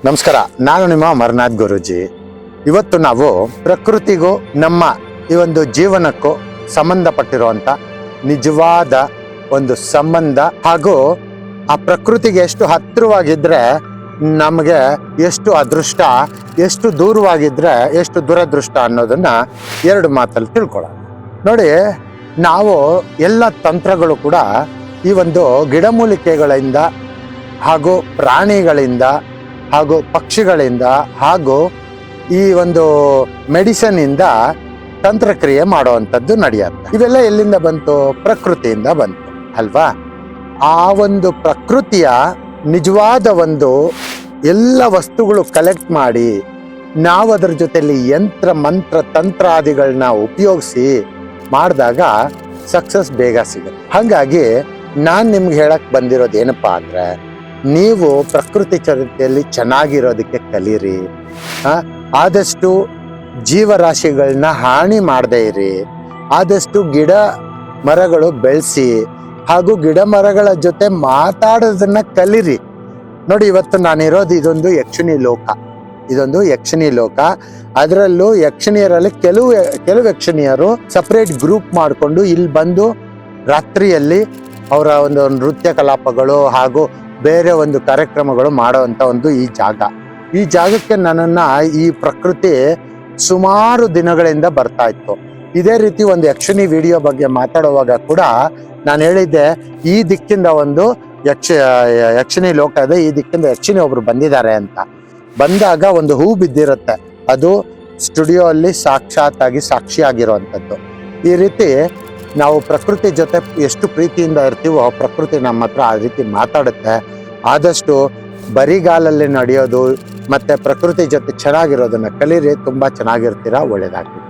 ನಮಸ್ಕಾರ, ನಾನು ನಿಮ್ಮ ಅಮರನಾಥ್ ಗುರೂಜಿ. ಇವತ್ತು ನಾವು ಪ್ರಕೃತಿಗೂ ನಮ್ಮ ಈ ಒಂದು ಜೀವನಕ್ಕೂ ಸಂಬಂಧಪಟ್ಟಿರುವಂತ ನಿಜವಾದ ಒಂದು ಸಂಬಂಧ ಹಾಗೂ ಆ ಪ್ರಕೃತಿಗೆ ಎಷ್ಟು ಹತ್ತಿರವಾಗಿದ್ರೆ ನಮಗೆ ಎಷ್ಟು ಅದೃಷ್ಟ, ಎಷ್ಟು ದೂರವಾಗಿದ್ರೆ ಎಷ್ಟು ದುರದೃಷ್ಟ ಅನ್ನೋದನ್ನ ಎರಡು ಮಾತಲ್ಲಿ ತಿಳ್ಕೊಳ್ಳೋಣ. ನೋಡಿ, ನಾವು ಎಲ್ಲ ತಂತ್ರಗಳು ಕೂಡ ಈ ಒಂದು ಗಿಡಮೂಲಿಕೆಗಳಿಂದ ಹಾಗೂ ಪ್ರಾಣಿಗಳಿಂದ ಹಾಗೂ ಪಕ್ಷಿಗಳಿಂದ ಹಾಗೂ ಈ ಒಂದು ಮೆಡಿಸಿನ್ ಇಂದ ತಂತ್ರಕ್ರಿಯೆ ಮಾಡುವಂಥದ್ದು ನಡೆಯುತ್ತೆ. ಇವೆಲ್ಲ ಎಲ್ಲಿಂದ ಬಂತು? ಪ್ರಕೃತಿಯಿಂದ ಬಂತು ಅಲ್ವಾ? ಆ ಒಂದು ಪ್ರಕೃತಿಯ ನಿಜವಾದ ಒಂದು ಎಲ್ಲ ವಸ್ತುಗಳು ಕಲೆಕ್ಟ್ ಮಾಡಿ ನಾವು ಅದರ ಜೊತೆಲಿ ಯಂತ್ರ ಮಂತ್ರ ತಂತ್ರಾದಿಗಳನ್ನ ಉಪಯೋಗಿಸಿ ಮಾಡಿದಾಗ ಸಕ್ಸಸ್ ಬೇಗ ಸಿಗುತ್ತೆ. ಹಾಗಾಗಿ ನಾನು ನಿಮ್ಗೆ ಹೇಳಕ್ ಬಂದಿರೋದು ಏನಪ್ಪಾ ಅಂದ್ರೆ, ನೀವು ಪ್ರಕೃತಿ ಚರಿತೆಯಲ್ಲಿ ಚೆನ್ನಾಗಿರೋದಕ್ಕೆ ಕಲೀರಿ. ಆದಷ್ಟು ಜೀವರಾಶಿಗಳನ್ನ ಹಾನಿ ಮಾಡದೇ ಇರಿ. ಆದಷ್ಟು ಗಿಡ ಮರಗಳು ಬೆಳೆಸಿ ಹಾಗೂ ಗಿಡ ಮರಗಳ ಜೊತೆ ಮಾತಾಡೋದನ್ನ ಕಲೀರಿ. ನೋಡಿ, ಇವತ್ತು ನಾನಿರೋದು ಇದೊಂದು ಯಕ್ಷಿಣಿ ಲೋಕ. ಅದರಲ್ಲೂ ಯಕ್ಷಿಣಿಯರಲ್ಲಿ ಕೆಲವು ಯಕ್ಷಿಣಿಯರು ಸಪರೇಟ್ ಗ್ರೂಪ್ ಮಾಡಿಕೊಂಡು ಇಲ್ಲಿ ಬಂದು ರಾತ್ರಿಯಲ್ಲಿ ಅವರ ಒಂದು ನೃತ್ಯ ಕಲಾಪಗಳು ಹಾಗೂ ಬೇರೆ ಒಂದು ಕಾರ್ಯಕ್ರಮಗಳು ಮಾಡುವಂತ ಒಂದು ಈ ಜಾಗಕ್ಕೆ ನನ್ನನ್ನ ಈ ಪ್ರಕೃತಿ ಸುಮಾರು ದಿನಗಳಿಂದ ಬರ್ತಾ ಇತ್ತು. ಇದೇ ರೀತಿ ಒಂದು ಯಕ್ಷಿಣಿ ವಿಡಿಯೋ ಬಗ್ಗೆ ಮಾತಾಡುವಾಗ ಕೂಡ ನಾನು ಹೇಳಿದ್ದೆ, ಈ ದಿಕ್ಕಿಂದ ಒಂದು ಯಕ್ಷಿಣಿ ಲೋಕ ಇದೆ, ಈ ದಿಕ್ಕಿಂದ ಯಕ್ಷಿಣಿ ಒಬ್ರು ಬಂದಿದ್ದಾರೆ ಅಂತ. ಬಂದಾಗ ಒಂದು ಹೂ ಬಿದ್ದಿರುತ್ತೆ, ಅದು ಸ್ಟುಡಿಯೋ ಅಲ್ಲಿ ಸಾಕ್ಷಿಯಾಗಿರುವಂಥದ್ದು. ಈ ರೀತಿ ನಾವು ಪ್ರಕೃತಿ ಜೊತೆ ಎಷ್ಟು ಪ್ರೀತಿಯಿಂದ ಇರ್ತೀವೋ ಪ್ರಕೃತಿ ನಮ್ಮ ಹತ್ರ ಆ ರೀತಿ ಮಾತಾಡುತ್ತೆ. ಆದಷ್ಟು ಬರಿಗಾಲಲ್ಲಿ ನಡೆಯೋದು ಮತ್ತೆ ಪ್ರಕೃತಿ ಜೊತೆ ಚೆನ್ನಾಗಿರೋದನ್ನ ಕಲೀರಿ. ತುಂಬಾ ಚೆನ್ನಾಗಿರ್ತೀರಾ. ಒಳ್ಳೇದಾಗ್ಲಿ.